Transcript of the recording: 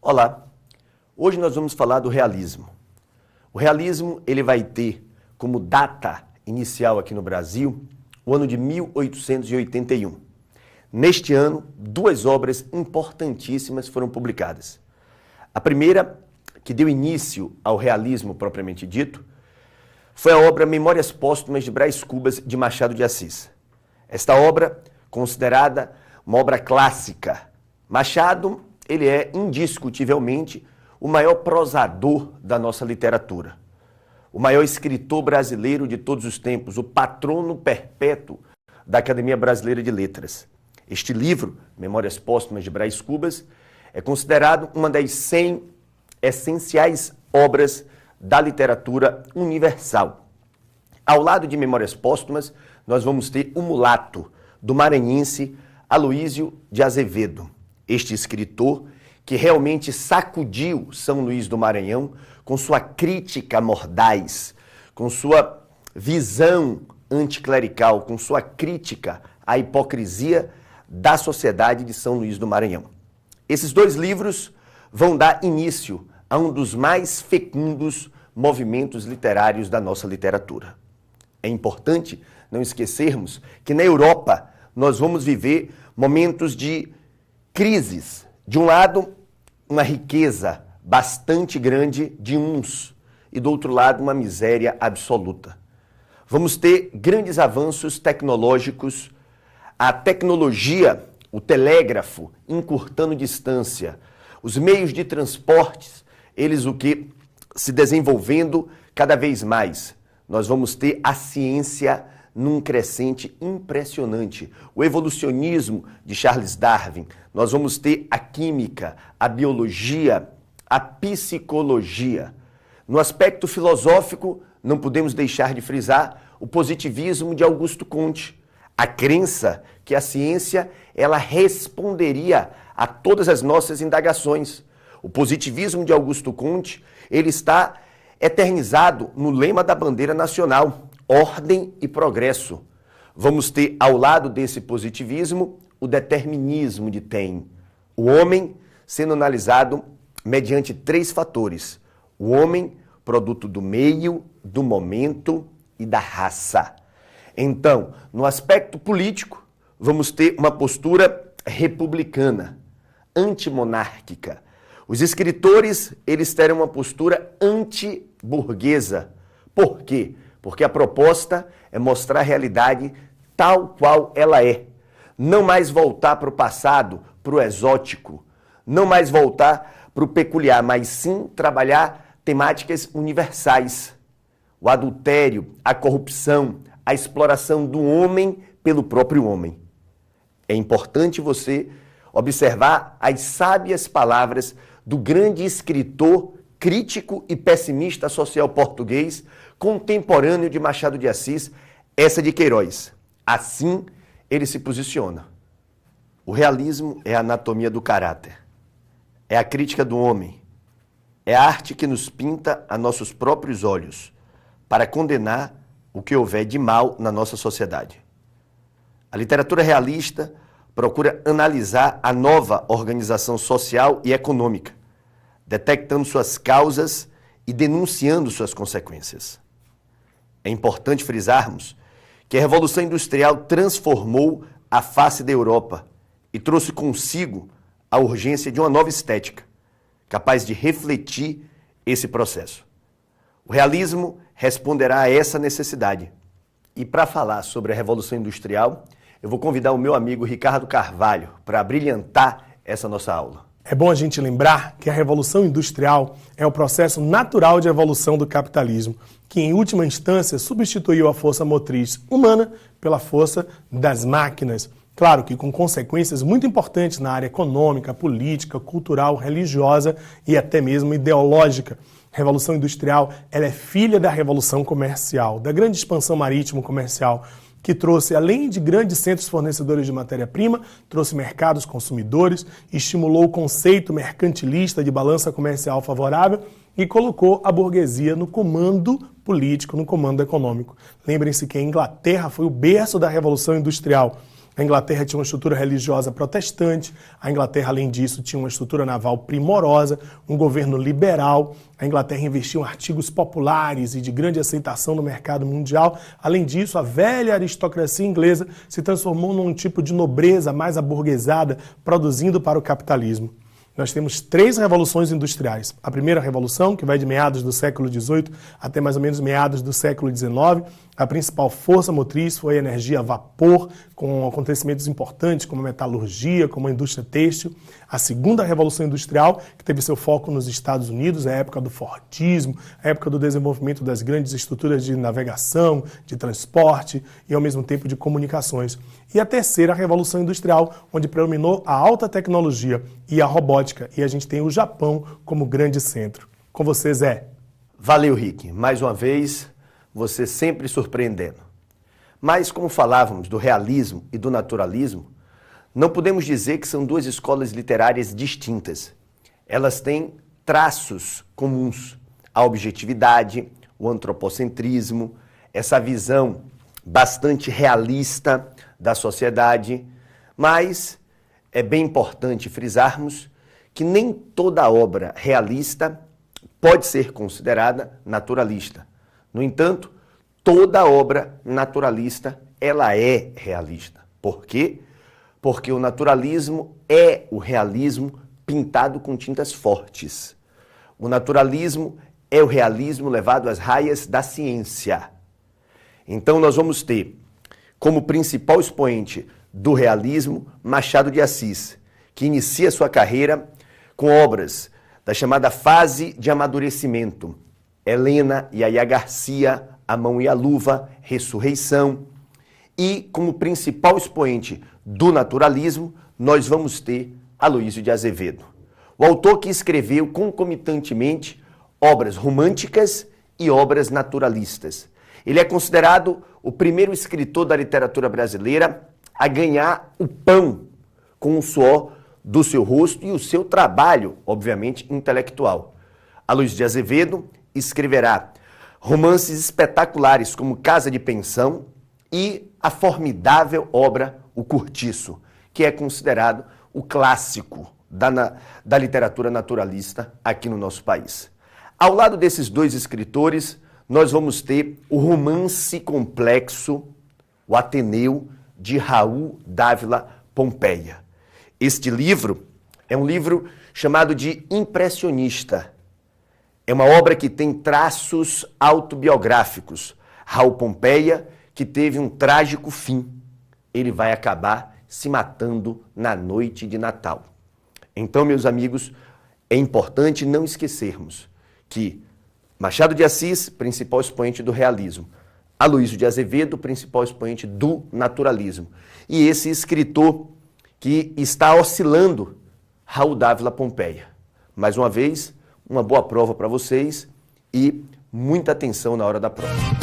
Olá, hoje nós vamos falar do realismo. O realismo ele vai ter como data inicial aqui no Brasil o ano de 1881. Neste ano, duas obras importantíssimas foram publicadas. A primeira, que deu início ao realismo propriamente dito, foi a obra Memórias Póstumas de Brás Cubas de Machado de Assis. Esta obra, considerada uma obra clássica, Machado, ele é indiscutivelmente o maior prosador da nossa literatura, o maior escritor brasileiro de todos os tempos, o patrono perpétuo da Academia Brasileira de Letras. Este livro, Memórias Póstumas de Brás Cubas, é considerado uma das 100 essenciais obras da literatura universal. Ao lado de Memórias Póstumas, nós vamos ter O Mulato, do maranhense Aloísio de Azevedo. Este escritor que realmente sacudiu São Luís do Maranhão com sua crítica mordaz, com sua visão anticlerical, com sua crítica à hipocrisia da sociedade de São Luís do Maranhão. Esses dois livros vão dar início a um dos mais fecundos movimentos literários da nossa literatura. É importante não esquecermos que na Europa nós vamos viver momentos de crises. De um lado, uma riqueza bastante grande de uns e do outro lado, uma miséria absoluta. Vamos ter grandes avanços tecnológicos, a tecnologia, o telégrafo, encurtando distância, os meios de transportes, eles se desenvolvendo cada vez mais. Nós vamos ter a ciência num crescente impressionante. O evolucionismo de Charles Darwin. Nós vamos ter a química, a biologia, a psicologia. No aspecto filosófico, não podemos deixar de frisar o positivismo de Augusto Comte. A crença que a ciência ela responderia a todas as nossas indagações. O positivismo de Augusto Comte, ele está eternizado no lema da bandeira nacional, ordem e progresso. Vamos ter ao lado desse positivismo o determinismo de Taine. O homem sendo analisado mediante 3 fatores. O homem, produto do meio, do momento e da raça. Então, no aspecto político, vamos ter uma postura republicana, antimonárquica. Os escritores, eles terão uma postura anti-burguesa. Por quê? Porque a proposta é mostrar a realidade tal qual ela é. Não mais voltar para o passado, para o exótico. Não mais voltar para o peculiar, mas sim trabalhar temáticas universais. O adultério, a corrupção, a exploração do homem pelo próprio homem. É importante você observar as sábias palavras do grande escritor, crítico e pessimista social português, contemporâneo de Machado de Assis, Eça de Queiroz. Assim, ele se posiciona. O realismo é a anatomia do caráter, é a crítica do homem, é a arte que nos pinta a nossos próprios olhos para condenar o que houver de mal na nossa sociedade. A literatura realista procura analisar a nova organização social e econômica, detectando suas causas e denunciando suas consequências. É importante frisarmos que a Revolução Industrial transformou a face da Europa e trouxe consigo a urgência de uma nova estética, capaz de refletir esse processo. O realismo responderá a essa necessidade. E para falar sobre a Revolução Industrial, eu vou convidar o meu amigo Ricardo Carvalho para brilhantar essa nossa aula. É bom a gente lembrar que a Revolução Industrial é o processo natural de evolução do capitalismo, que em última instância substituiu a força motriz humana pela força das máquinas. Claro que com consequências muito importantes na área econômica, política, cultural, religiosa e até mesmo ideológica. A Revolução Industrial ela é filha da Revolução Comercial, da grande expansão marítimo-comercial, que trouxe, além de grandes centros fornecedores de matéria-prima, trouxe mercados consumidores, estimulou o conceito mercantilista de balança comercial favorável e colocou a burguesia no comando político, no comando econômico. Lembrem-se que a Inglaterra foi o berço da Revolução Industrial. A Inglaterra tinha uma estrutura religiosa protestante, a Inglaterra, além disso, tinha uma estrutura naval primorosa, um governo liberal, a Inglaterra investiu em artigos populares e de grande aceitação no mercado mundial. Além disso, a velha aristocracia inglesa se transformou num tipo de nobreza mais aburguesada, produzindo para o capitalismo. Nós temos 3 revoluções industriais. A primeira revolução, que vai de meados do século XVIII até mais ou menos meados do século XIX. A principal força motriz foi a energia a vapor, com acontecimentos importantes como a metalurgia, como a indústria têxtil. A segunda revolução industrial, que teve seu foco nos Estados Unidos, é a época do Fordismo, a época do desenvolvimento das grandes estruturas de navegação, de transporte e, ao mesmo tempo, de comunicações. E a terceira revolução industrial, onde predominou a alta tecnologia e a robótica, e a gente tem o Japão como grande centro. Com você, Zé. Valeu, Rick. Mais uma vez, você sempre surpreendendo. Mas, como falávamos do realismo e do naturalismo, não podemos dizer que são 2 escolas literárias distintas. Elas têm traços comuns: a objetividade, o antropocentrismo, essa visão bastante realista da sociedade, mas é bem importante frisarmos que nem toda obra realista pode ser considerada naturalista. No entanto, toda obra naturalista, ela é realista. Por quê? Porque o naturalismo é o realismo pintado com tintas fortes. O naturalismo é o realismo levado às raias da ciência. Então nós vamos ter como principal expoente do realismo Machado de Assis, que inicia sua carreira com obras da chamada fase de amadurecimento: Helena, Yaya Garcia, A Mão e a Luva, Ressurreição. E como principal expoente do naturalismo, nós vamos ter Aloísio de Azevedo, o autor que escreveu concomitantemente obras românticas e obras naturalistas. Ele é considerado o primeiro escritor da literatura brasileira a ganhar o pão com o suor do seu rosto e o seu trabalho, obviamente, intelectual. Aloísio de Azevedo escreverá romances espetaculares como Casa de Pensão e a formidável obra O Cortiço, que é considerado o clássico da literatura naturalista aqui no nosso país. Ao lado desses 2 escritores, nós vamos ter o romance complexo, O Ateneu, de Raul Dávila Pompeia. Este livro é um livro chamado de impressionista. É uma obra que tem traços autobiográficos. Raul Pompeia, que teve um trágico fim. Ele vai acabar se matando na noite de Natal. Então, meus amigos, é importante não esquecermos que Machado de Assis, principal expoente do realismo; Aloísio de Azevedo, principal expoente do naturalismo. E esse escritor que está oscilando, Raul Dávila Pompeia. Mais uma vez, uma boa prova para vocês e muita atenção na hora da prova.